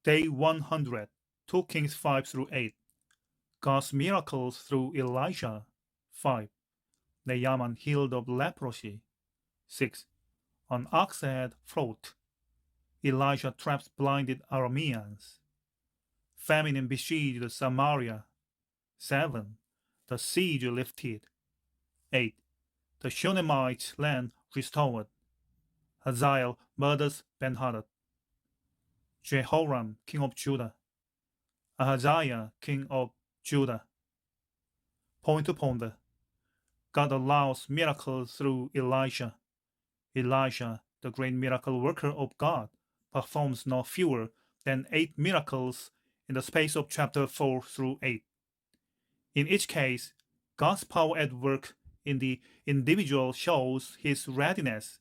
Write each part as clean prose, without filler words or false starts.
Day 100, 2 Kings 5 through 8. God's miracles through Elijah. 5. Naaman healed of leprosy. 6. An ox head float. Elijah traps blinded Arameans. Famine besieged Samaria. 7. The siege lifted. 8. The Shunammite land restored. Hazael murders Ben-Hadad. Jehoram, king of Judah. Ahaziah, king of Judah. Point to ponder. God allows miracles through Elijah. Elijah, the great miracle worker of God, performs no fewer than 8 miracles in the space of chapter 4 through 8. In each case, God's power at work in the individual shows his readiness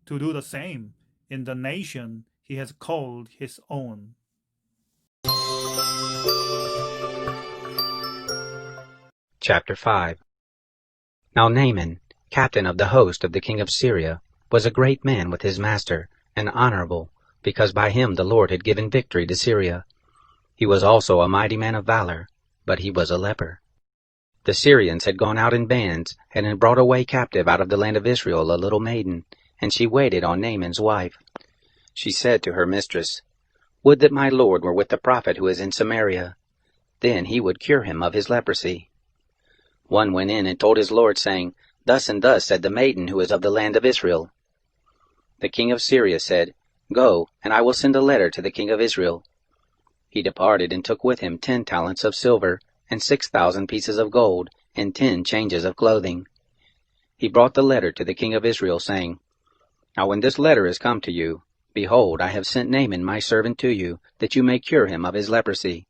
to do the same in the nation he has called his own. Chapter 5. Now Naaman, captain of the host of the king of Syria, was a great man with his master, and honorable, because by him the Lord had given victory to Syria. He was also a mighty man of valor, but he was a leper. The Syrians had gone out in bands, and had brought away captive out of the land of Israel a little maiden, and she waited on Naaman's wife. She said to her mistress, "Would that my Lord were with the prophet who is in Samaria. Then he would cure him of his leprosy." One went in and told his lord, saying, "Thus and thus said the maiden who is of the land of Israel." The king of Syria said, "Go, and I will send a letter to the king of Israel." He departed and took with him 10 talents of silver, and 6,000 pieces of gold, and 10 changes of clothing. He brought the letter to the king of Israel, saying, "Now when this letter is come to you, behold, I have sent Naaman my servant to you, that you may cure him of his leprosy."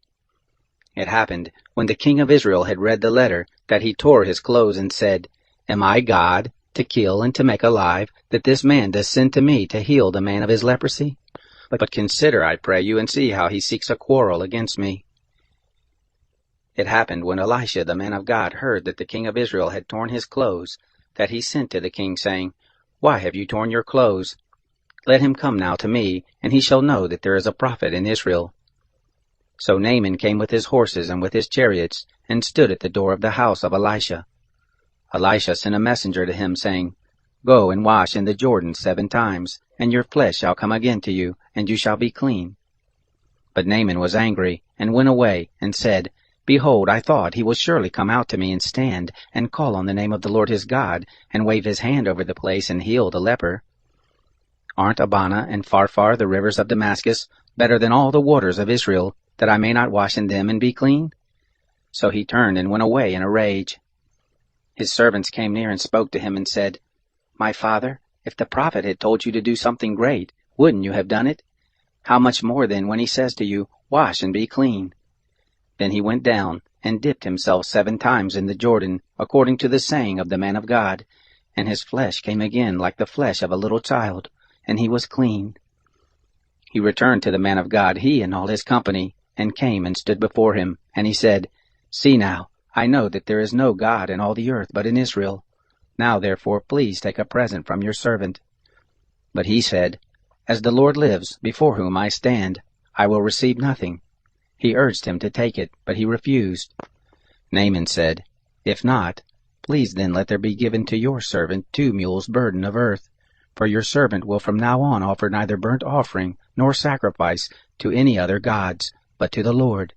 It happened, when the king of Israel had read the letter, that he tore his clothes and said, "Am I God, to kill and to make alive, that this man does send to me to heal the man of his leprosy? But consider, I pray you, and see how he seeks a quarrel against me." It happened, when Elisha the man of God heard that the king of Israel had torn his clothes, that he sent to the king, saying, "Why have you torn your clothes? Let him come now to me, and he shall know that there is a prophet in Israel." So Naaman came with his horses and with his chariots, and stood at the door of the house of Elisha. Elisha sent a messenger to him, saying, "Go and wash in the Jordan 7 times, and your flesh shall come again to you, and you shall be clean." But Naaman was angry, and went away, and said, "Behold, I thought he will surely come out to me and stand, and call on the name of the Lord his God, and wave his hand over the place and heal the leper. Aren't Abana and Pharpar, the rivers of Damascus, better than all the waters of Israel, that I may not wash in them and be clean?" So he turned and went away in a rage. His servants came near and spoke to him and said, "My father, if the prophet had told you to do something great, wouldn't you have done it? How much more then when he says to you, 'Wash and be clean'?" Then he went down and dipped himself 7 times in the Jordan, according to the saying of the man of God, and his flesh came again like the flesh of a little child, and he was clean. He returned to the man of God, he and all his company, and came and stood before him, and he said, "See now, I know that there is no God in all the earth but in Israel. Now therefore please take a present from your servant." But he said, "As the Lord lives, before whom I stand, I will receive nothing." He urged him to take it, but he refused. Naaman said, "If not, please then let there be given to your servant 2 mules' burden of earth, for your servant will from now on offer neither burnt offering nor sacrifice to any other gods, but to the Lord.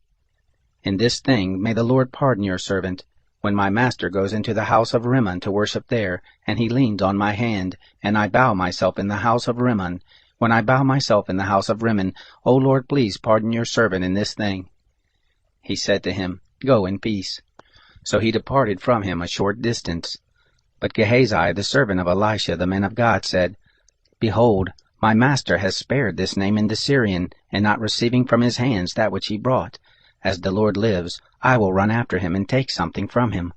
In this thing may the Lord pardon your servant, when my master goes into the house of Rimmon to worship there, and he leans on my hand, and I bow myself in the house of Rimmon. When I bow myself in the house of Rimmon, O Lord, please pardon your servant in this thing." He said to him, "Go in peace." So he departed from him a short distance. But Gehazi, the servant of Elisha the man of God, said, "Behold, my master has spared this Naaman the Syrian, and not receiving from his hands that which he brought. As the Lord lives, I will run after him and take something from him."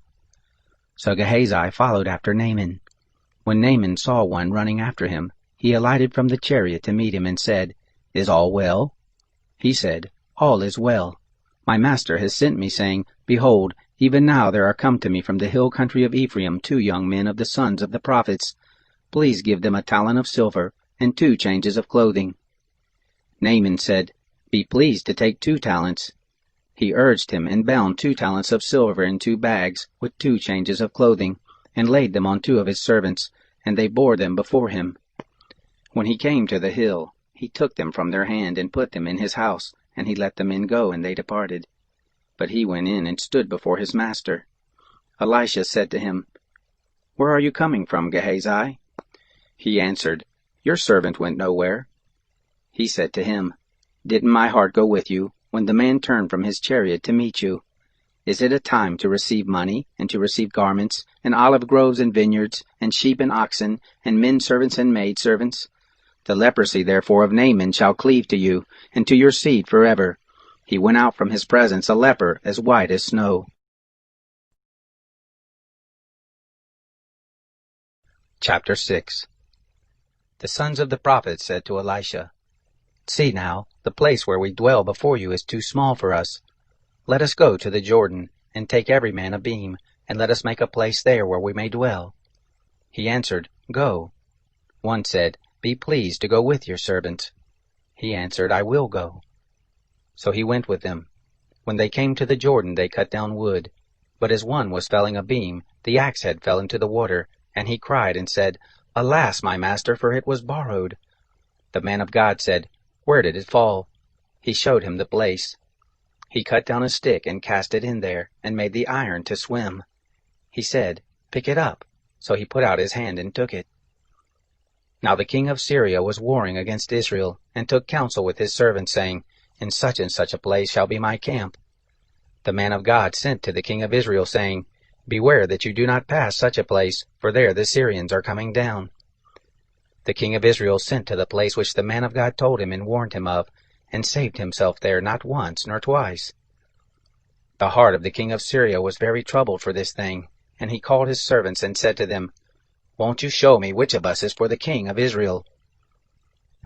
So Gehazi followed after Naaman. When Naaman saw one running after him, he alighted from the chariot to meet him and said, "Is all well?" He said, "All is well. My master has sent me, saying, Behold, even now there are come to me from the hill country of Ephraim 2 young men of the sons of the prophets. Please give them a talent of silver and 2 changes of clothing." Naaman said, Be pleased to take 2 talents. He urged him, and bound 2 talents of silver in 2 bags, with 2 changes of clothing, and laid them on 2 of his servants, and they bore them before him. When he came to the hill, he took them from their hand, and put them in his house, and he let the men go, and they departed. But he went in and stood before his master. Elisha said to him, Where are you coming from, Gehazi? He answered, Your servant went nowhere. He said to him, Didn't my heart go with you, when the man turned from his chariot to meet you? Is it a time to receive money, and to receive garments, and olive groves and vineyards, and sheep and oxen, and men servants and maid servants? The leprosy therefore of Naaman shall cleave to you, and to your seed forever. He went out from his presence a leper, as white as snow. Chapter 6. The sons of the prophets said to Elisha, See now, the place where we dwell before you is too small for us. Let us go to the Jordan, and take every man a beam, and let us make a place there where we may dwell. He answered, Go. One said, Be pleased to go with your servants. He answered, I will go. So he went with them. When they came to the Jordan, they cut down wood. But as one was felling a beam, the axe head fell into the water, and he cried and said, Alas, my master, for it was borrowed. The man of God said, Where did it fall? He showed him the place. He cut down a stick and cast it in there, and made the iron to swim. He said, Pick it up. So he put out his hand and took it. Now the king of Syria was warring against Israel, and took counsel with his servants, saying, In such and such a place shall be my camp. The man of God sent to the king of Israel, saying, Beware that you do not pass such a place, for there the Syrians are coming down. The king of Israel sent to the place which the man of God told him and warned him of, and saved himself there not once nor twice. The heart of the king of Syria was very troubled for this thing, and he called his servants and said to them, Won't you show me which of us is for the king of Israel?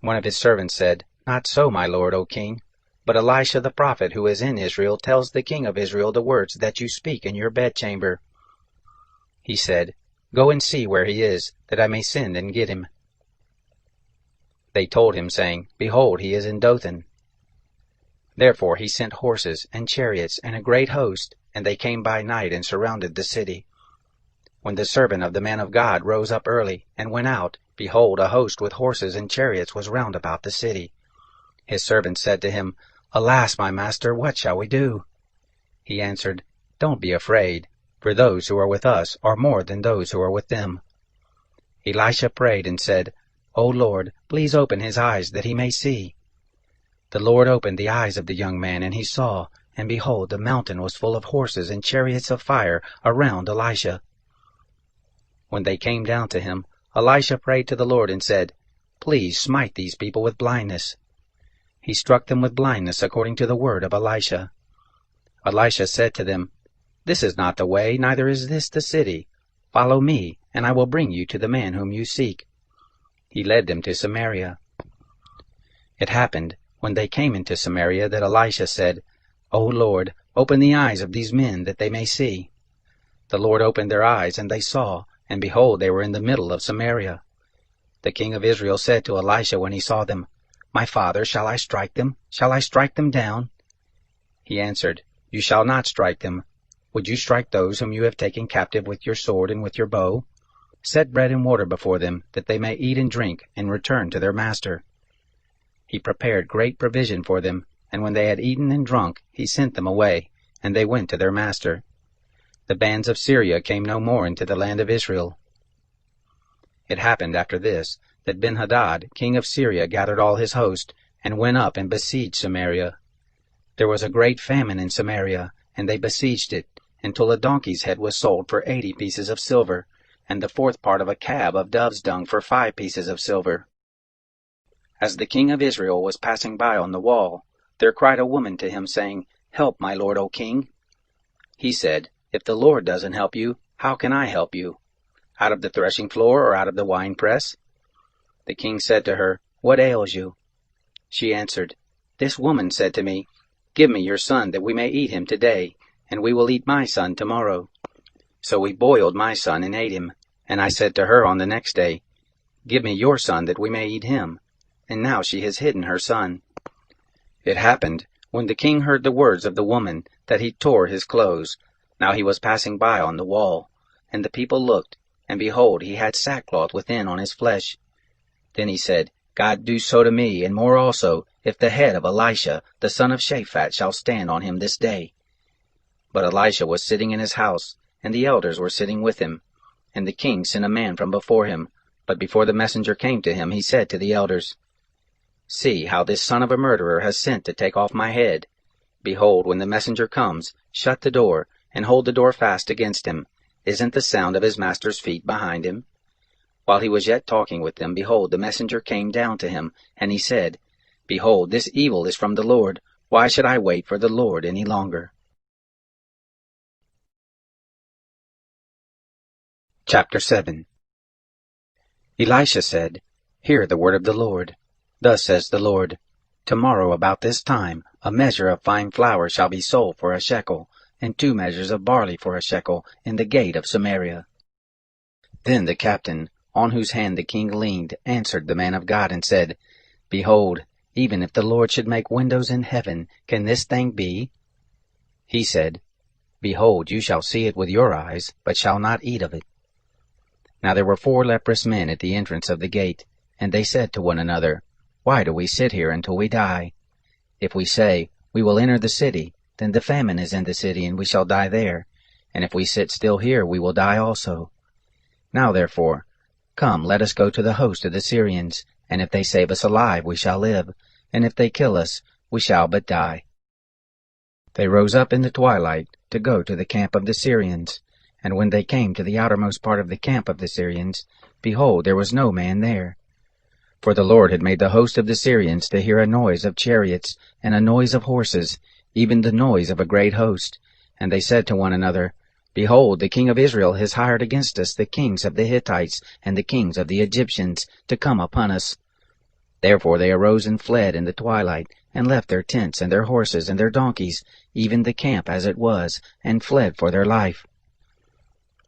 One of his servants said, Not so, my lord, O king, but Elisha the prophet who is in Israel tells the king of Israel the words that you speak in your bedchamber. He said, Go and see where he is, that I may send and get him. They told him, saying, Behold, he is in Dothan. Therefore he sent horses and chariots and a great host, and they came by night and surrounded the city. When the servant of the man of God rose up early, and went out, behold, a host with horses and chariots was round about the city. His servant said to him, Alas, my master, what shall we do? He answered, Don't be afraid, for those who are with us are more than those who are with them. Elisha prayed and said, O Lord, please open his eyes that he may see. The Lord opened the eyes of the young man, and he saw, and behold, the mountain was full of horses and chariots of fire around Elisha. When they came down to him, Elisha prayed to the Lord and said, Please smite these people with blindness. He struck them with blindness according to the word of Elisha. Elisha said to them, This is not the way, neither is this the city. Follow me, and I will bring you to the man whom you seek. He led them to Samaria. It happened, when they came into Samaria, that Elisha said, O Lord, open the eyes of these men, that they may see. The Lord opened their eyes, and they saw, and behold, they were in the middle of Samaria. The king of Israel said to Elisha when he saw them, My father, shall I strike them? Shall I strike them down? He answered, You shall not strike them. Would you strike those whom you have taken captive with your sword and with your bow? Set bread and water before them, that they may eat and drink, and return to their master. He prepared great provision for them, and when they had eaten and drunk, he sent them away, and they went to their master. The bands of Syria came no more into the land of Israel. It happened after this, that Ben-Hadad, king of Syria, gathered all his host, and went up and besieged Samaria. There was a great famine in Samaria, and they besieged it, until a donkey's head was sold for 80 pieces of silver, and the 4th part of a cab of dove's dung for 5 pieces of silver. As the king of Israel was passing by on the wall, there cried a woman to him, saying, Help, my lord, O king. He said, If the Lord doesn't help you, how can I help you? Out of the threshing floor or out of the winepress? The king said to her, What ails you? She answered, This woman said to me, Give me your son, that we may eat him today, and we will eat my son tomorrow. So we boiled my son and ate him, and I said to her on the next day, Give me your son, that we may eat him. And now she has hidden her son. It happened, when the king heard the words of the woman, that he tore his clothes. Now he was passing by on the wall. And the people looked, and behold, he had sackcloth within on his flesh. Then he said, God do so to me, and more also, if the head of Elisha, the son of Shaphat, shall stand on him this day. But Elisha was sitting in his house, and the elders were sitting with him. And the king sent a man from before him. But before the messenger came to him, he said to the elders, See how this son of a murderer has sent to take off my head. Behold, when the messenger comes, shut the door, and hold the door fast against him. Isn't the sound of his master's feet behind him? While he was yet talking with them, behold, the messenger came down to him, and he said, Behold, this evil is from the Lord. Why should I wait for the Lord any longer? Chapter 7. Elisha said, Hear the word of the Lord. Thus says the Lord, Tomorrow about this time a measure of fine flour shall be sold for a shekel, and 2 measures of barley for a shekel in the gate of Samaria. Then the captain, on whose hand the king leaned, answered the man of God and said, Behold, even if the Lord should make windows in heaven, can this thing be? He said, Behold, you shall see it with your eyes, but shall not eat of it. Now there were 4 leprous men at the entrance of the gate, and they said to one another, Why do we sit here until we die? If we say, We will enter the city, then the famine is in the city, and we shall die there. And if we sit still here, we will die also. Now therefore, come, let us go to the host of the Syrians, and if they save us alive, we shall live, and if they kill us, we shall but die. They rose up in the twilight to go to the camp of the Syrians. And when they came to the outermost part of the camp of the Syrians, behold, there was no man there. For the Lord had made the host of the Syrians to hear a noise of chariots, and a noise of horses, even the noise of a great host. And they said to one another, Behold, the king of Israel has hired against us the kings of the Hittites and the kings of the Egyptians to come upon us. Therefore they arose and fled in the twilight, and left their tents and their horses and their donkeys, even the camp as it was, and fled for their life.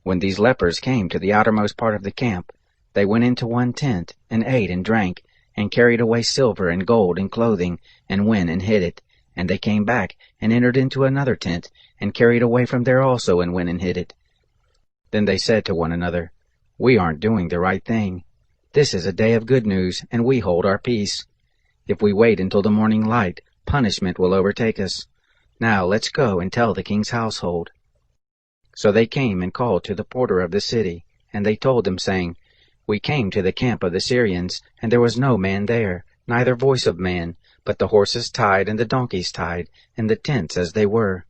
When these lepers came to the outermost part of the camp, they went into one tent, and ate and drank, and carried away silver and gold and clothing, and went and hid it. And they came back, and entered into another tent, and carried away from there also, and went and hid it. Then they said to one another, We aren't doing the right thing. This is a day of good news, and we hold our peace. If we wait until the morning light, punishment will overtake us. Now let's go and tell the king's household. So they came and called to the porter of the city, and they told them, saying, We came to the camp of the Syrians, and there was no man there, neither voice of man, but the horses tied and the donkeys tied, and the tents as they were.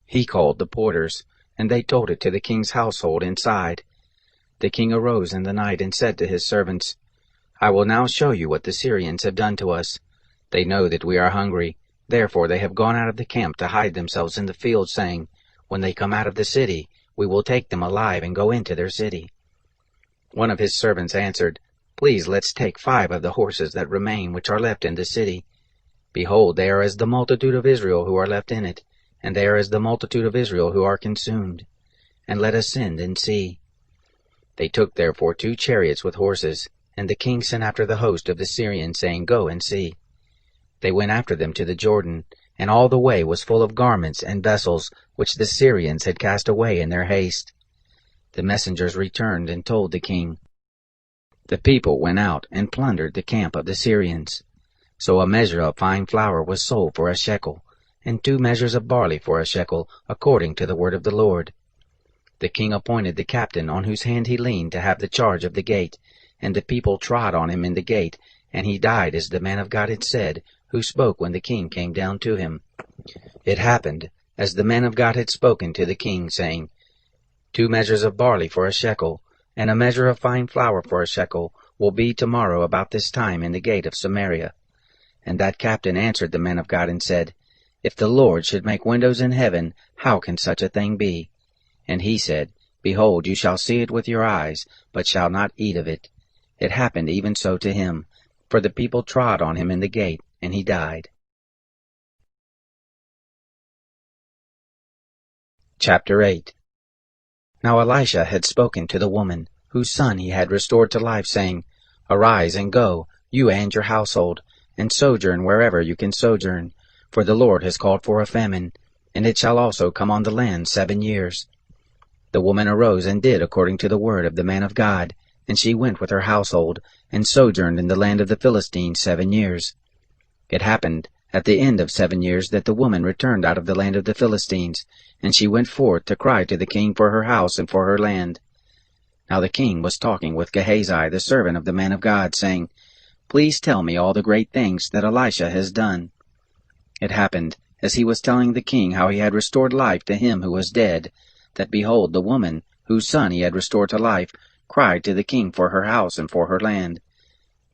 He called the porters, and they told it to the king's household inside. The king arose in the night and said to his servants, I will now show you what the Syrians have done to us. They know that we are hungry, therefore they have gone out of the camp to hide themselves in the field, saying, When they come out of the city, we will take them alive and go into their city. One of his servants answered, Please let's take 5 of the horses that remain which are left in the city. Behold, they are as the multitude of Israel who are left in it, and they are as the multitude of Israel who are consumed. And let us send and see. They took therefore 2 chariots with horses, and the king sent after the host of the Syrians, saying, Go and see. They went after them to the Jordan, and all the way was full of garments and vessels, which the Syrians had cast away in their haste. The messengers returned and told the king. The people went out and plundered the camp of the Syrians. So a measure of fine flour was sold for a shekel, and 2 measures of barley for a shekel, according to the word of the Lord. The king appointed the captain on whose hand he leaned to have the charge of the gate, and the people trod on him in the gate, and he died as the man of God had said, who spoke when the king came down to him. It happened, as the man of God had spoken to the king, saying, 2 measures of barley for a shekel, and a measure of fine flour for a shekel, will be tomorrow about this time in the gate of Samaria. And that captain answered the man of God and said, If the Lord should make windows in heaven, how can such a thing be? And he said, Behold, you shall see it with your eyes, but shall not eat of it. It happened even so to him, for the people trod on him in the gate, and he died. Chapter 8. Now Elisha had spoken to the woman, whose son he had restored to life, saying, Arise and go, you and your household, and sojourn wherever you can sojourn, for the Lord has called for a famine, and it shall also come on the land 7 years. The woman arose and did according to the word of the man of God, and she went with her household, and sojourned in the land of the Philistines 7 years. It happened at the end of 7 years that the woman returned out of the land of the Philistines, and she went forth to cry to the king for her house and for her land. Now the king was talking with Gehazi, the servant of the man of God, saying, Please tell me all the great things that Elisha has done. It happened, as he was telling the king how he had restored life to him who was dead, that behold, the woman, whose son he had restored to life, cried to the king for her house and for her land.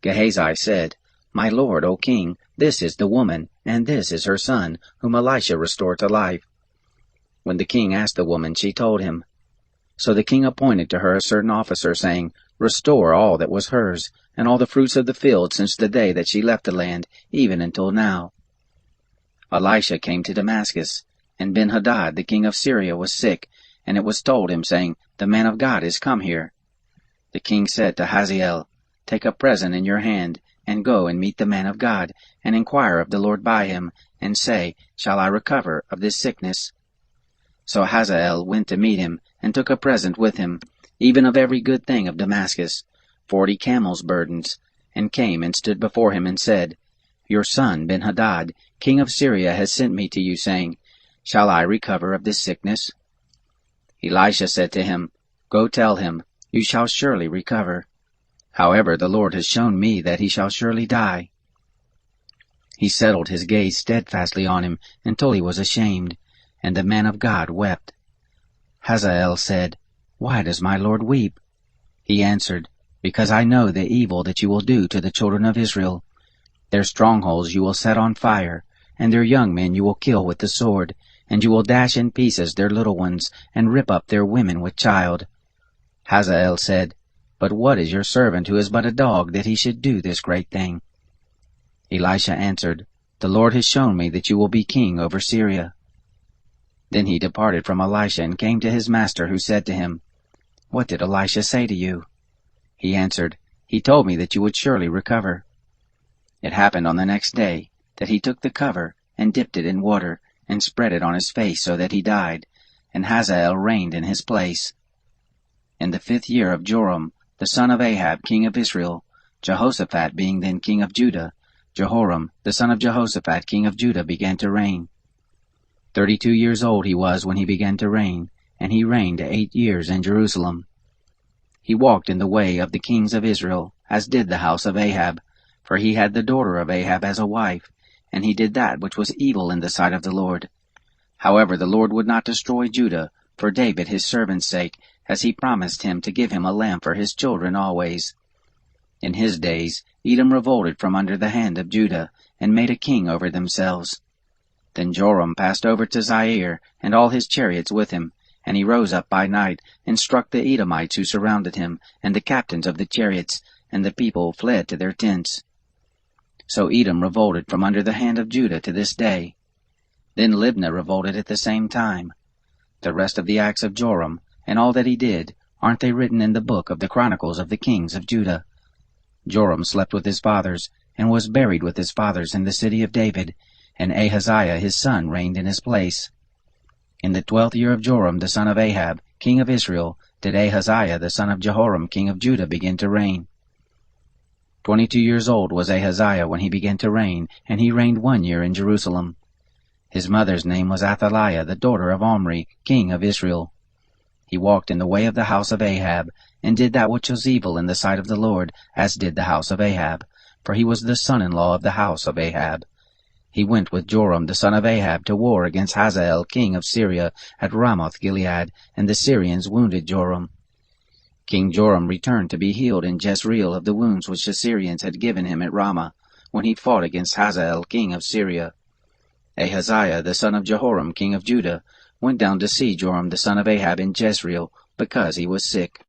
Gehazi said, My lord, O king, this is the woman, and this is her son, whom Elisha restored to life. When the king asked the woman, she told him. So the king appointed to her a certain officer, saying, Restore all that was hers, and all the fruits of the field since the day that she left the land, even until now. Elisha came to Damascus, and Ben-Hadad the king of Syria was sick, and it was told him, saying, The man of God is come here. The king said to Hazael, Take a present in your hand, and go and meet the man of God, and inquire of the Lord by him, and say, Shall I recover of this sickness? So Hazael went to meet him, and took a present with him, even of every good thing of Damascus, 40 camels' burdens, and came and stood before him, and said, Your son Ben-Hadad, king of Syria, has sent me to you, saying, Shall I recover of this sickness? Elisha said to him, Go tell him, You shall surely recover. However, the Lord has shown me that he shall surely die. He settled his gaze steadfastly on him until he was ashamed, and the man of God wept. Hazael said, Why does my lord weep? He answered, Because I know the evil that you will do to the children of Israel. Their strongholds you will set on fire, and their young men you will kill with the sword, and you will dash in pieces their little ones, and rip up their women with child. Hazael said, But what is your servant who is but a dog, that he should do this great thing? Elisha answered, The Lord has shown me that you will be king over Syria. Then he departed from Elisha and came to his master, who said to him, What did Elisha say to you? He answered, He told me that you would surely recover. It happened on the next day that he took the cover and dipped it in water and spread it on his face so that he died, and Hazael reigned in his place. In the 5th year of Joram, the son of Ahab, king of Israel, Jehoshaphat being then king of Judah, Jehoram, the son of Jehoshaphat, king of Judah, began to reign. 32 years old he was when he began to reign, and he reigned 8 years in Jerusalem. He walked in the way of the kings of Israel, as did the house of Ahab, for he had the daughter of Ahab as a wife, and he did that which was evil in the sight of the Lord. However, the Lord would not destroy Judah, for David his servant's sake, as he promised him to give him a lamb for his children always. In his days Edom revolted from under the hand of Judah, and made a king over themselves. Then Joram passed over to Zair, and all his chariots with him, and he rose up by night, and struck the Edomites who surrounded him, and the captains of the chariots, and the people fled to their tents. So Edom revolted from under the hand of Judah to this day. Then Libnah revolted at the same time. The rest of the acts of Joram, and all that he did, aren't they written in the book of the Chronicles of the kings of Judah? Joram slept with his fathers, and was buried with his fathers in the city of David, and Ahaziah his son reigned in his place. In the 12th year of Joram the son of Ahab, king of Israel, did Ahaziah the son of Jehoram, king of Judah, begin to reign. 22 years old was Ahaziah when he began to reign, and he reigned 1 year in Jerusalem. His mother's name was Athaliah, the daughter of Omri, king of Israel. He walked in the way of the house of Ahab, and did that which was evil in the sight of the Lord, as did the house of Ahab, for he was the son-in-law of the house of Ahab. He went with Joram the son of Ahab to war against Hazael king of Syria at Ramoth-Gilead, and the Syrians wounded Joram. King Joram returned to be healed in Jezreel of the wounds which the Syrians had given him at Ramah, when he fought against Hazael king of Syria. Ahaziah the son of Jehoram king of Judah went down to see Joram the son of Ahab in Jezreel, because he was sick.